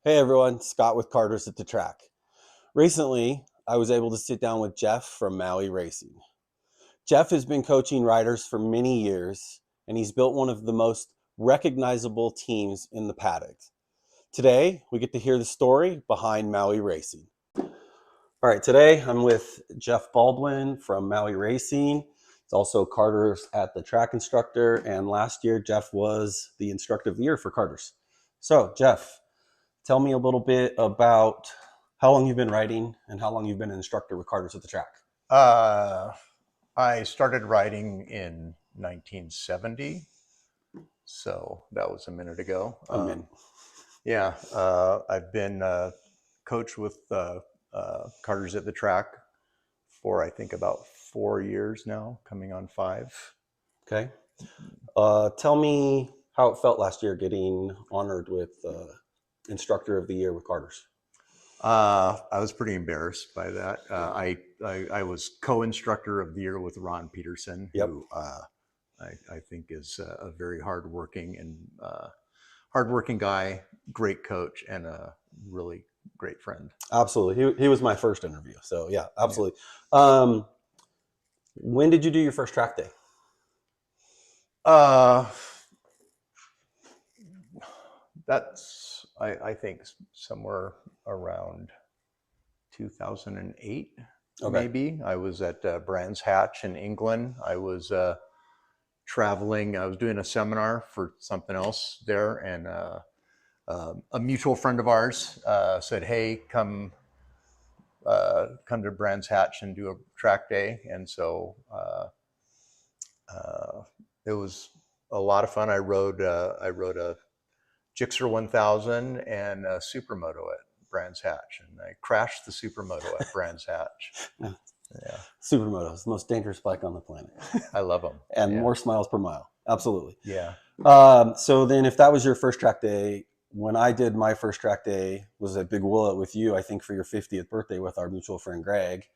Hey everyone, Scott with Carter's at the Track. Recently, I was able to sit down with Jeff from Maui Racing. Jeff has been coaching riders for many years, and he's built one of the most recognizable teams in the paddock. Today, we get to hear the story behind Maui Racing. All right, today I'm with Jeff Baldwin from Maui Racing. He's also Carter's at the Track instructor, and last year Jeff was the instructor of the year for Carter's. So, Jeff, tell me a little bit about how long you've been riding and how long you've been an instructor with Carter's at the Track. I started riding in 1970, so that was a minute ago. I've been coach with Carter's at the Track for I think about 4 years now, coming on 5. Okay. Tell me how it felt last year getting honored with instructor of the year with Carter's. I was pretty embarrassed by that. I was co-instructor of the year with Ron Peterson, Yep. who I think is a very hardworking guy, great coach, and a really great friend. Absolutely. He was my first interview. So yeah, absolutely. Yeah. When did you do your first track day? That's, I think, somewhere around 2008, okay. Maybe. I was at Brands Hatch in England. I was traveling. I was doing a seminar for something else there, and a mutual friend of ours said, "Hey, come to Brands Hatch and do a track day." And so it was a lot of fun. I rode a Gixxer 1000 and a Supermoto at Brands Hatch, and I crashed the Supermoto at Brands Hatch. Yeah, Supermoto is the most dangerous bike on the planet. I love them. And more smiles per mile. Absolutely. Yeah. So then if that was your first track day, when I did my first track day was at Big Willet with you, I think for your 50th birthday with our mutual friend Greg.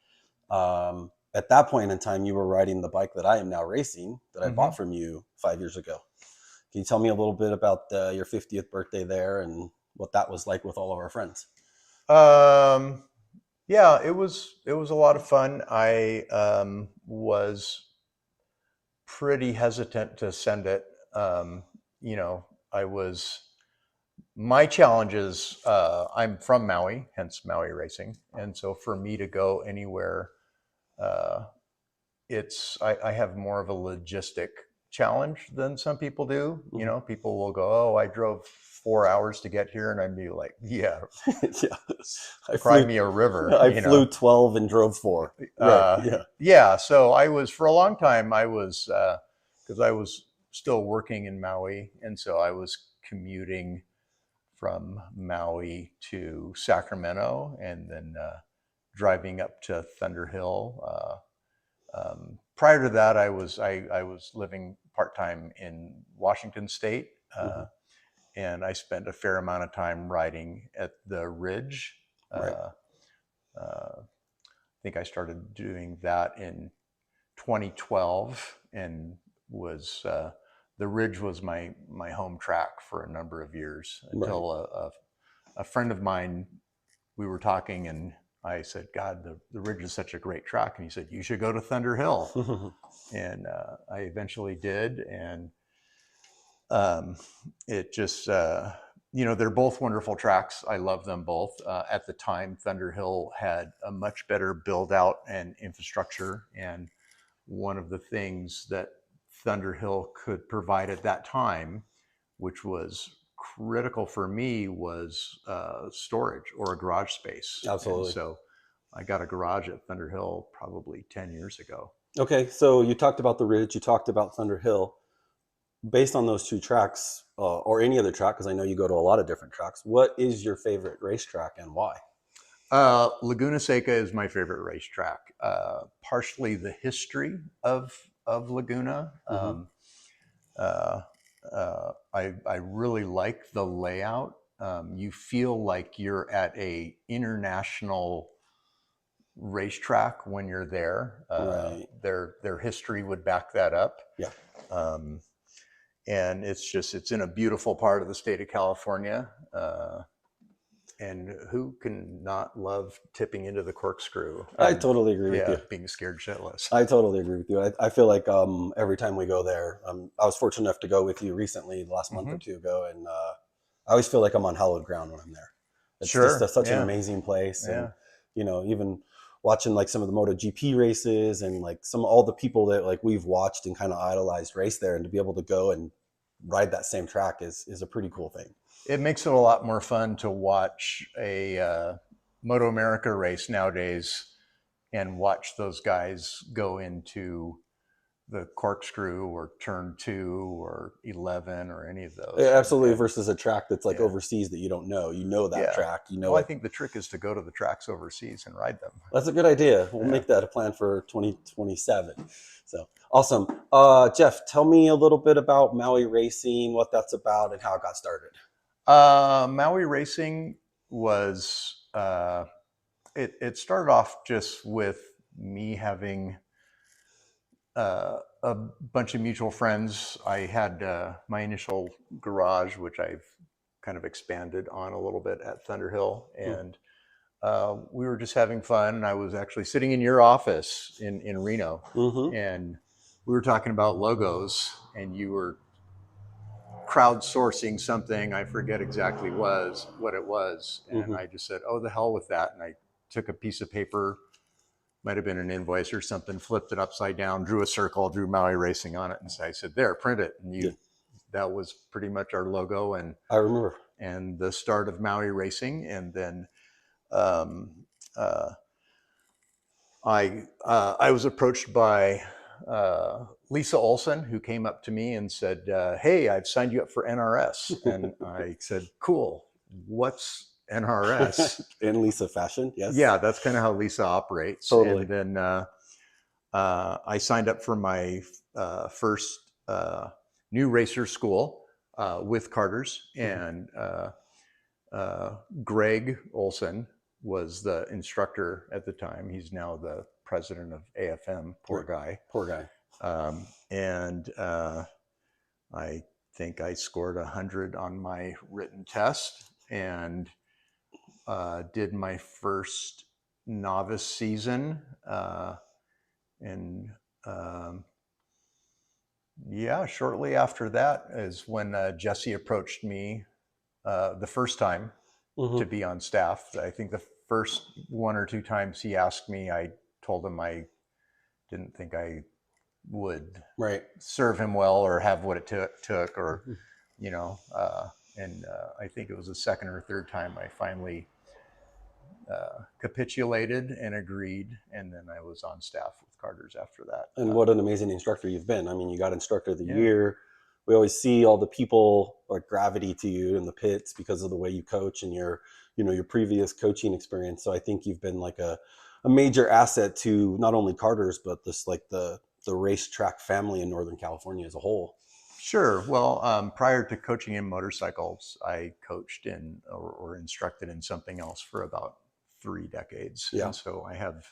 At that point in time, you were riding the bike that I am now racing that I bought from you 5 years ago. Can you tell me a little bit about your 50th birthday there and what that was like with all of our friends? Yeah, it was a lot of fun. I was pretty hesitant to send it. My challenge is I'm from Maui, hence Maui Racing, and so for me to go anywhere, I have more of a logistic challenge than some people do. Mm-hmm. You know, people will go, "Oh, I drove 4 hours to get here," and I'd be like, "Yeah, cry me a river." I flew 12 and drove 4. Yeah. So I was, for a long time, because I was still working in Maui, and so I was commuting from Maui to Sacramento, and then driving up to Thunder Hill. Prior to that, I was living part-time in Washington State, and I spent a fair amount of time riding at the Ridge. Right. I think I started doing that in 2012, and was the Ridge was my home track for a number of years until a friend of mine, we were talking, and I said, "God, the Ridge is such a great track." And he said, "You should go to Thunder Hill." And I eventually did. And it just, they're both wonderful tracks. I love them both. At the time, Thunder Hill had a much better build out and infrastructure. And one of the things that Thunder Hill could provide at that time, which was critical for me, was storage or a garage space. Absolutely. And so I got a garage at Thunder Hill probably 10 years ago. Okay, so you talked about the Ridge, you talked about Thunder Hill. Based on those two tracks, or any other track, because I know you go to a lot of different tracks, what is your favorite racetrack and why? Laguna Seca is my favorite racetrack. Partially the history of Laguna. I really like the layout. You feel like you're at a international racetrack when you're there. Right. Their history would back that up. Yeah. And it's in a beautiful part of the state of California. And who can not love tipping into the corkscrew I and totally agree with yeah, you. being scared shitless. I totally agree with you. I feel like every time we go there, I was fortunate enough to go with you recently, the last month Hmm. or two ago, and I always feel like I'm on hallowed ground when I'm there. It's just Sure. such an Yeah. amazing place, and Yeah. even watching like some of the MotoGP races and like all the people that like we've watched and kind of idolized race there, and to be able to go and ride that same track is a pretty cool thing. It makes it a lot more fun to watch a Moto America race nowadays and watch those guys go into the corkscrew or turn 2 or 11 or any of Yeah, those. absolutely, And versus a track that's like yeah, overseas that you don't know. You know that yeah. track, you know Well, I it. think the trick is to go to the tracks overseas and ride them. That's a good idea. We'll Yeah. make that a plan for 2027. So awesome. Jeff, tell me a little bit about Maui Racing, what that's about, and how it got started. Maui Racing was, it started off just with me having a bunch of mutual friends. I had my initial garage, which I've kind of expanded on a little bit at Thunderhill, and we were just having fun. And I was actually sitting in your office in Reno, Mm-hmm. and we were talking about logos, and you were crowdsourcing something. I forget exactly what it was, and Mm-hmm. I just said, "Oh, the hell with that!" And I took a piece of paper, might have been an invoice or something, flipped it upside down, drew a circle, drew Maui Racing on it, and so I said, "There, print it." And Yeah, that was pretty much our logo I remember. and the start of Maui Racing. And then um, uh, I was approached by Lisa Olson, who came up to me and said, "Hey, I've signed you up for NRS." And I said, "Cool. What's NRS?" In Lisa fashion, yes, Yeah, that's kind of how Lisa operates. totally. And then I signed up for my first new racer school with Carter's, Mm-hmm. and Greg Olson was the instructor at the time. He's now the president of AFM. Poor Right. guy. Poor guy. And I think I scored 100 on my written test and did my first novice season. And yeah, shortly after that is when Jesse approached me the first time to Mm-hmm. be on staff. I think the first one or two times he asked me, I told him I didn't think I would Right. serve him well or have what it took or, Mm-hmm. you know, and I think it was the second or third time I finally capitulated and agreed. And then I was on staff with Carter's after that. And what an amazing instructor you've been. I mean, you got instructor of the Yeah. year. We always see all the people like gravity to you in the pits because of the way you coach and your previous coaching experience. So I think you've been like a major asset to not only Carter's, but this like the racetrack family in Northern California as a whole. Sure. Well, prior to coaching in motorcycles, I coached in or instructed in something else for about 3 decades. Yeah. And so I have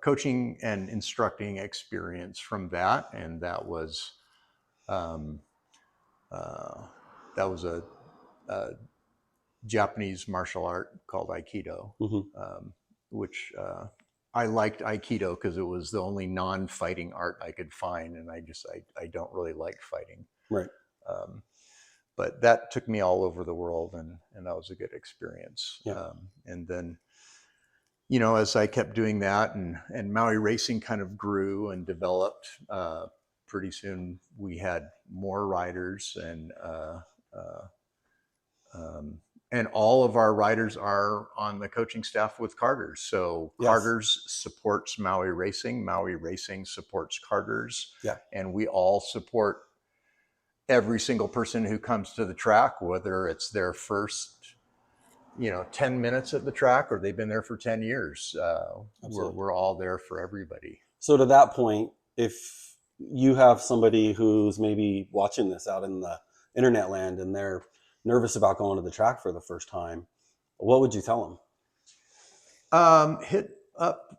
coaching and instructing experience from that. And um, uh, that was a Japanese martial art called Aikido, Mm-hmm. which I liked Aikido because it was the only non-fighting art I could find, and I don't really like fighting. Right. Um, but that took me all over the world, and that was a good experience. Yeah. And then, as I kept doing that, and Maui Racing kind of grew and developed. Pretty soon, we had more riders, uh, um, and all of our riders are on the coaching staff with Carter's. So Yes. Carter's supports Maui Racing. Maui Racing supports Carter's, Yeah. and we all support every single person who comes to the track, whether it's their first 10 minutes at the track or they've been there for 10 years. Absolutely. We're all there for everybody. So to that point, if you have somebody who's maybe watching this out in the internet land and they're nervous about going to the track for the first time, what would you tell them? Hit up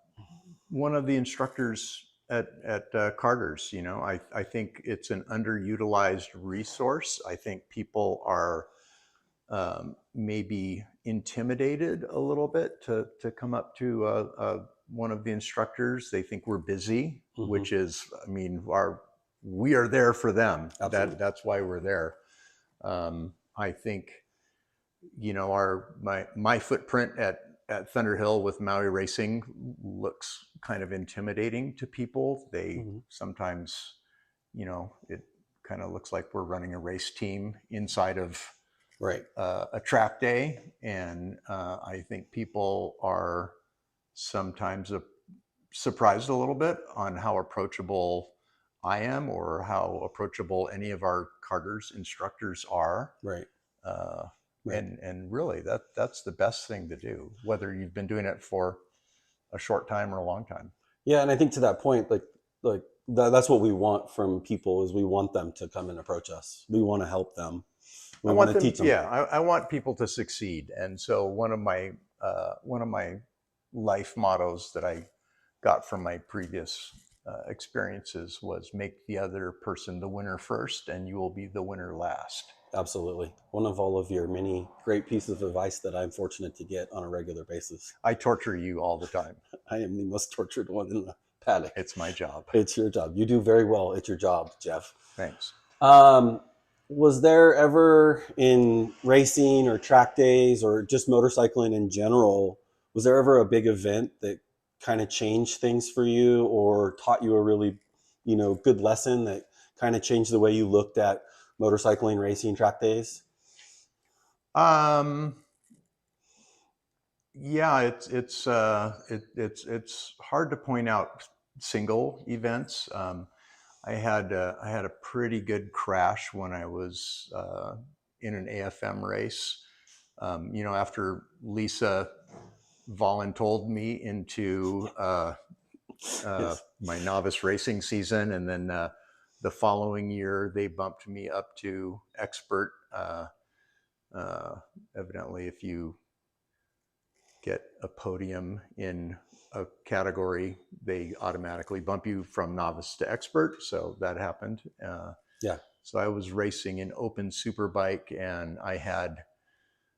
one of the instructors at Carter's. I think it's an underutilized resource. I think people are maybe intimidated a little bit to come up to one of the instructors. They think we're busy, which is, I mean, we are there for them. Absolutely. That's why we're there. I think, you know, my footprint at Thunder Hill with Maui Racing looks kind of intimidating to people. They sometimes, you know, it kind of looks like we're running a race team inside of Right. a track day. And I think people are sometimes surprised a little bit on how approachable I am, or how approachable any of our carters instructors are. Right. Right. And really that's the best thing to do, whether you've been doing it for a short time or a long time. Yeah, and I think to that point, that's what we want from people, is we want them to come and approach us. We want to help them. We want to teach them. Yeah, I want people to succeed. And so one of my life mottos that I got from my previous experiences was, make the other person the winner first, and you will be the winner last. Absolutely. One of all of your many great pieces of advice that I'm fortunate to get on a regular basis. I torture you all the time. I am the most tortured one in the paddock. It's my job. It's your job. You do very well at your job, Jeff. Thanks. Was there ever, in racing or track days or just motorcycling in general, was there ever a big event that kind of changed things for you, or taught you a really, good lesson that kind of changed the way you looked at motorcycling, racing, track days? Yeah, it's hard to point out single events. I had a pretty good crash when I was in an AFM race. After Lisa voluntold me into my novice racing season, and then the following year they bumped me up to expert. Evidently, if you get a podium in a category, they automatically bump you from novice to expert. So that happened. Yeah. So I was racing in open superbike, and I had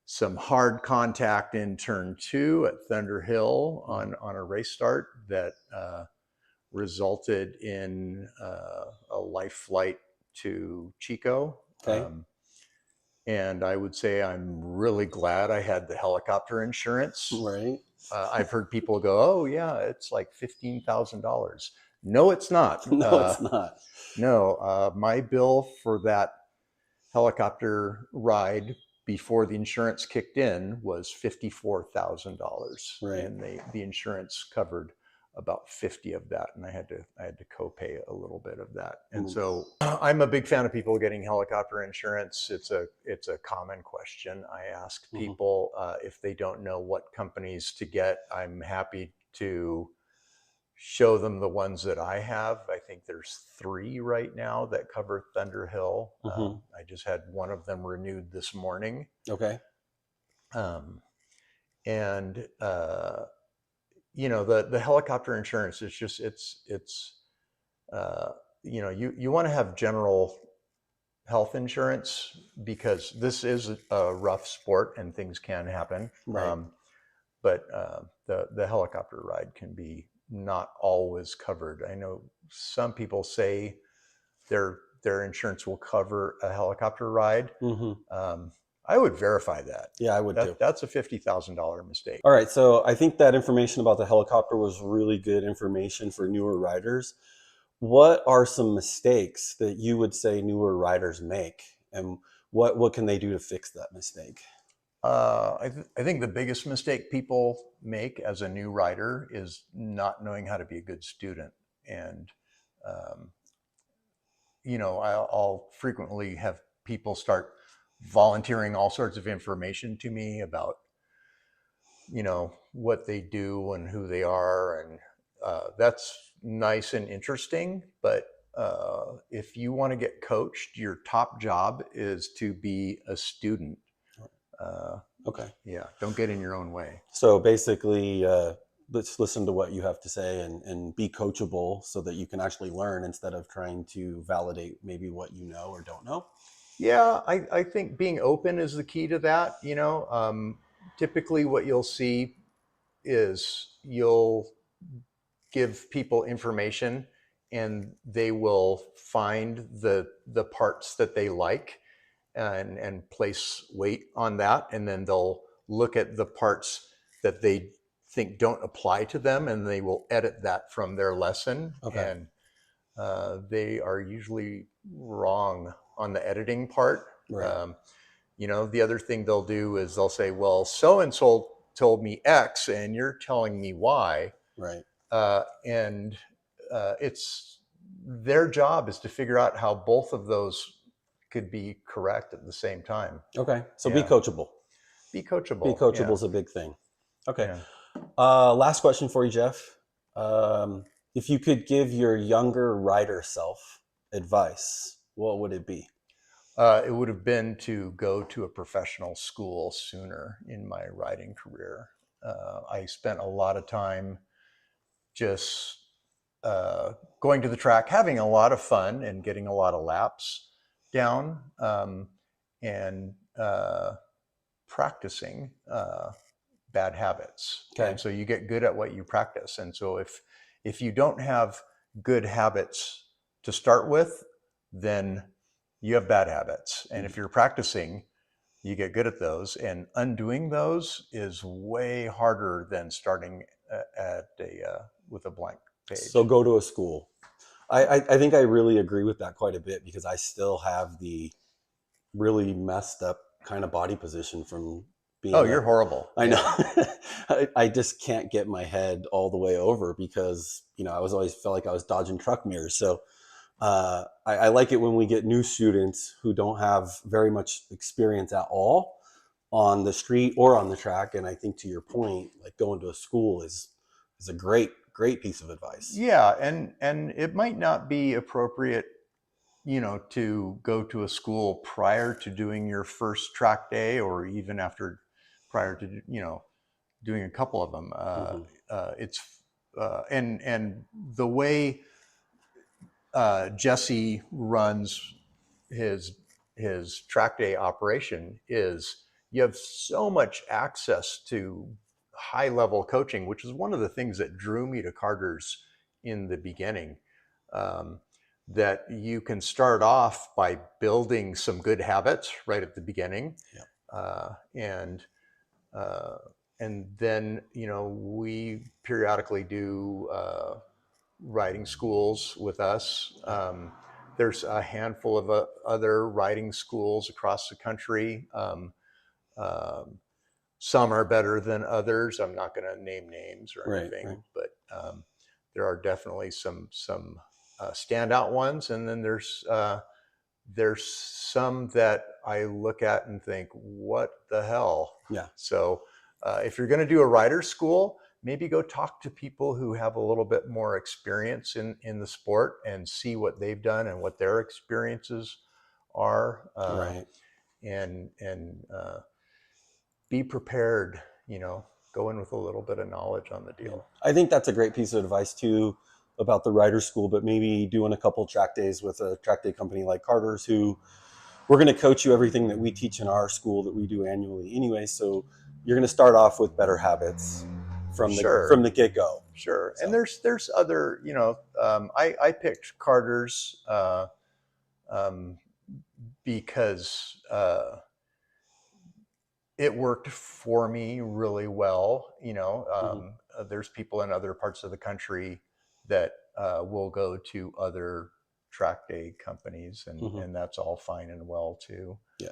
some hard contact in turn 2 at Thunder Hill on a race start that resulted in a life flight to Chico. Okay. And I would say I'm really glad I had the helicopter insurance. Right. I've heard people go, "Oh yeah, it's like $15,000." No, it's not. No, it's not. No, my bill for that helicopter ride before the insurance kicked in was $54,000, Right. and the insurance covered about 50 of that, and I had to co-pay a little bit of that. And so I'm a big fan of people getting helicopter insurance. It's a common question I ask people. If they don't know what companies to get, I'm happy to show them the ones that I have. I think there's 3 right now that cover Thunder Hill. I just had one of them renewed this morning. Okay. And the helicopter insurance is just, you want to have general health insurance, because this is a rough sport and things can happen. Right. But the helicopter ride can be not always covered. I know some people say their insurance will cover a helicopter ride. I would verify that. Yeah, I would too. That's a $50,000 mistake. All right. So I think that information about the helicopter was really good information for newer riders. What are some mistakes that you would say newer riders make, and what can they do to fix that mistake? I think the biggest mistake people make as a new rider is not knowing how to be a good student. And, I'll frequently have people start volunteering all sorts of information to me about, what they do and who they are. And that's nice and interesting. But if you want to get coached, your top job is to be a student. Okay. Yeah, don't get in your own way. So basically, let's listen to what you have to say and be coachable, so that you can actually learn instead of trying to validate maybe what you know or don't know. Yeah, I think being open is the key to that. Typically what you'll see is you'll give people information and they will find the parts that they like and place weight on that, and then they'll look at the parts that they think don't apply to them, and they will edit that from their lesson. Okay. And they are usually wrong on the editing part. Right. Um, the other thing they'll do is they'll say, well, so and so told me X and you're telling me Y. Right. And it's their job is to figure out how both of those could be correct at the same time. Okay. So be Yeah. coachable. Be coachable. Be coachable Yeah. is a big thing. Okay. Yeah. Last question for you, Jeff. If you could give your younger rider self advice, what would it be? It would have been to go to a professional school sooner in my riding career. I spent a lot of time just going to the track, having a lot of fun and getting a lot of laps down, and practicing bad habits. Okay. And so you get good at what you practice. And so if you don't have good habits to start with, then you have bad habits. And if you're practicing, you get good at those. And undoing those is way harder than starting with a blank page. So go to a school. I think I really agree with that quite a bit, because I still have the really messed up kind of body position from being. Oh, you're horrible. I know. I just can't get my head all the way over because, I was always felt like I was dodging truck mirrors. So I like it when we get new students who don't have very much experience at all on the street or on the track. And I think, to your point, like going to a school is a great piece of advice. Yeah, and it might not be appropriate, to go to a school prior to doing your first track day, or even prior to doing a couple of them. It's and the way Jesse runs his track day operation is you have so much access to high level coaching, which is one of the things that drew me to Carter's in the beginning. That you can start off by building some good habits right at the beginning. Yeah. And then we periodically do riding schools with us. There's a handful of other riding schools across the country. Some are better than others. I'm not going to name names or anything, right. But there are definitely some standout ones, and then there's some that I look at and think, what the hell? Yeah. So if you're going to do a rider school, maybe go talk to people who have a little bit more experience in the sport and see what they've done and what their experiences are. Right. And be prepared, go in with a little bit of knowledge on the deal. I think that's a great piece of advice too about the rider school, but maybe doing a couple track days with a track day company like Carter's, who we're going to coach you everything that we teach in our school that we do annually anyway. So you're going to start off with better habits from the get-go. Sure. So. And there's other, I picked Carter's because it worked for me really well. There's people in other parts of the country that will go to other track day companies, and that's all fine and well too. Yeah.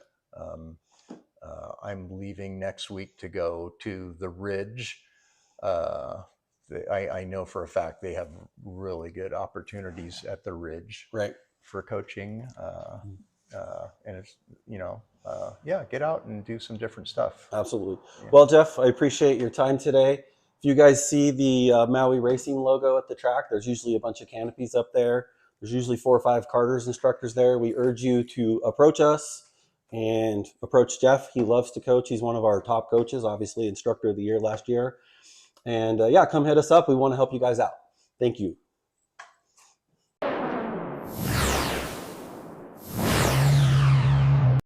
I'm leaving next week to go to the Ridge. I know for a fact they have really good opportunities at the Ridge, right, for coaching. And it's, get out and do some different stuff. Absolutely. Yeah. Well, Jeff, I appreciate your time today. If you guys see the Maui Racing logo at the track, there's usually a bunch of canopies up there. There's usually 4 or 5 Carter's instructors there. We urge you to approach us and approach Jeff. He loves to coach. He's one of our top coaches, obviously instructor of the year last year. And come hit us up. We want to help you guys out. Thank you.